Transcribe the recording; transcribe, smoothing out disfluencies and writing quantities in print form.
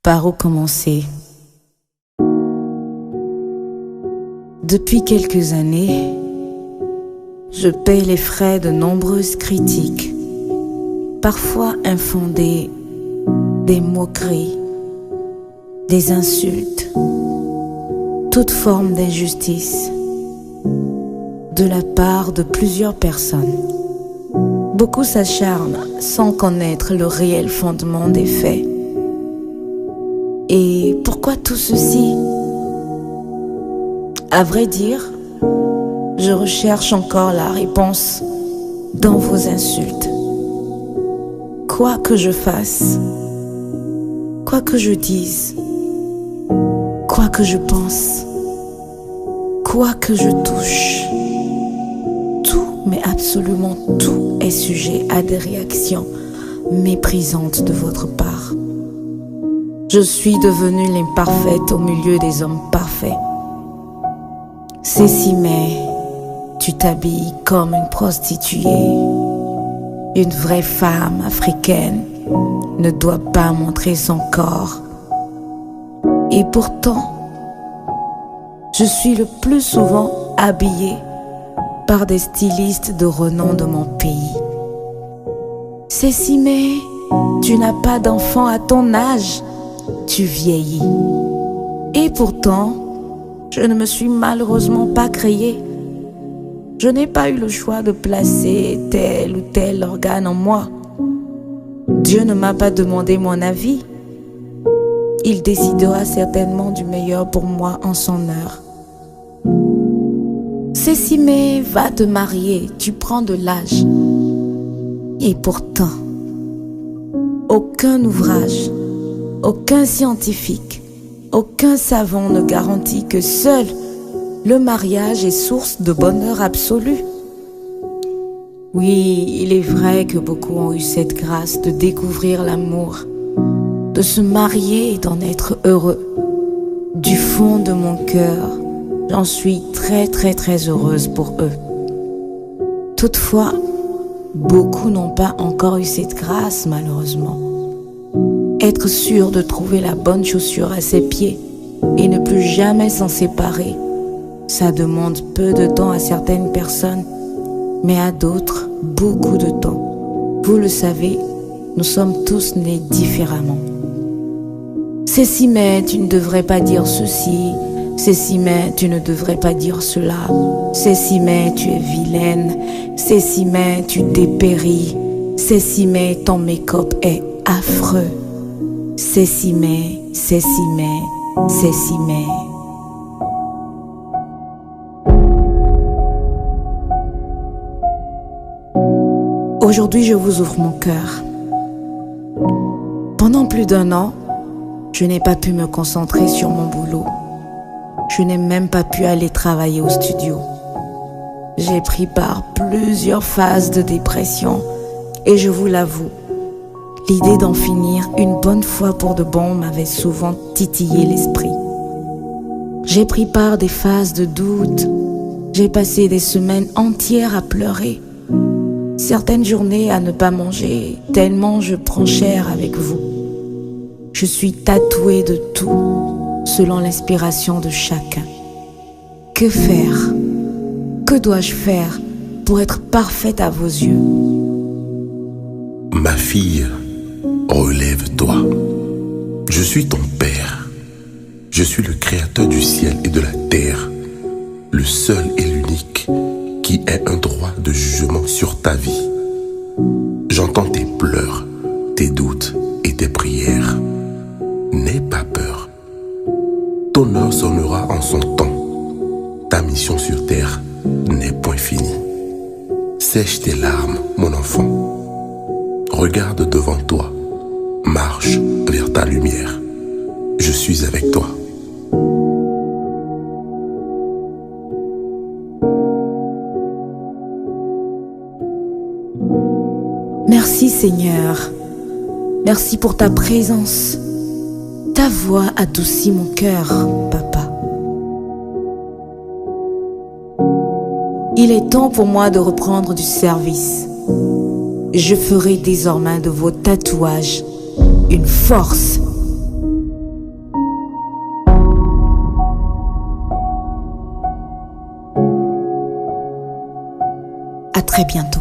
Par où commencer? Depuis quelques années, je paye les frais de nombreuses critiques, parfois infondées, des moqueries, des insultes, toute forme d'injustice, de la part de plusieurs personnes. Beaucoup s'acharnent sans connaître le réel fondement des faits. Et pourquoi tout ceci? À vrai dire, je recherche encore la réponse dans vos insultes. Quoi que je fasse, quoi que je dise, quoi que je pense, quoi que je touche, tout, mais absolument tout est sujet à des réactions méprisantes de votre part. Je suis devenue l'imparfaite au milieu des hommes parfaits. Cécimé, tu t'habilles comme une prostituée. Une vraie femme africaine ne doit pas montrer son corps. Et pourtant, je suis le plus souvent habillée par des stylistes de renom de mon pays. Cécimé, tu n'as pas d'enfant à ton âge. Tu vieillis. Et pourtant, je ne me suis malheureusement pas créée. Je n'ai pas eu le choix de placer tel ou tel organe en moi. Dieu ne m'a pas demandé mon avis. Il décidera certainement du meilleur pour moi en son heure. Cécimé, va te marier, tu prends de l'âge. Et pourtant, aucun ouvrage, aucun scientifique, aucun savant ne garantit que seul le mariage est source de bonheur absolu. Oui, il est vrai que beaucoup ont eu cette grâce de découvrir l'amour, de se marier et d'en être heureux. Du fond de mon cœur, j'en suis très heureuse pour eux. Toutefois, beaucoup n'ont pas encore eu cette grâce malheureusement. Être sûr de trouver la bonne chaussure à ses pieds et ne plus jamais s'en séparer, ça demande peu de temps à certaines personnes, mais à d'autres, beaucoup de temps. Vous le savez, nous sommes tous nés différemment. Cécimé, tu ne devrais pas dire ceci. Cécimé, tu ne devrais pas dire cela. Cécimé, tu es vilaine. Cécimé, tu dépéris. Cécimé, ton make-up est affreux. Cécimé, Cécimé, Cécimé. Aujourd'hui, je vous ouvre mon cœur. Pendant plus d'1 an, je n'ai pas pu me concentrer sur mon boulot. Je n'ai même pas pu aller travailler au studio. J'ai pris par plusieurs phases de dépression et je vous l'avoue, l'idée d'en finir une bonne fois pour de bon m'avait souvent titillé l'esprit. J'ai pris part des phases de doute. J'ai passé des semaines entières à pleurer. Certaines journées à ne pas manger, tellement je prends cher avec vous. Je suis tatouée de tout, selon l'inspiration de chacun. Que faire? Que dois-je faire pour être parfaite à vos yeux? Ma fille, relève-toi. Je suis ton père. Je suis le créateur du ciel et de la terre, le seul et l'unique qui ait un droit de jugement sur ta vie. J'entends tes pleurs, tes doutes et tes prières. N'aie pas peur. Ton heure sonnera en son temps. Ta mission sur terre n'est point finie. Sèche tes larmes, mon enfant. Regarde devant toi. Marche vers ta lumière. Je suis avec toi. Merci Seigneur. Merci pour ta présence. Ta voix adoucit mon cœur, Papa. Il est temps pour moi de reprendre du service. Je ferai désormais de vos tatouages une force. très bientôt.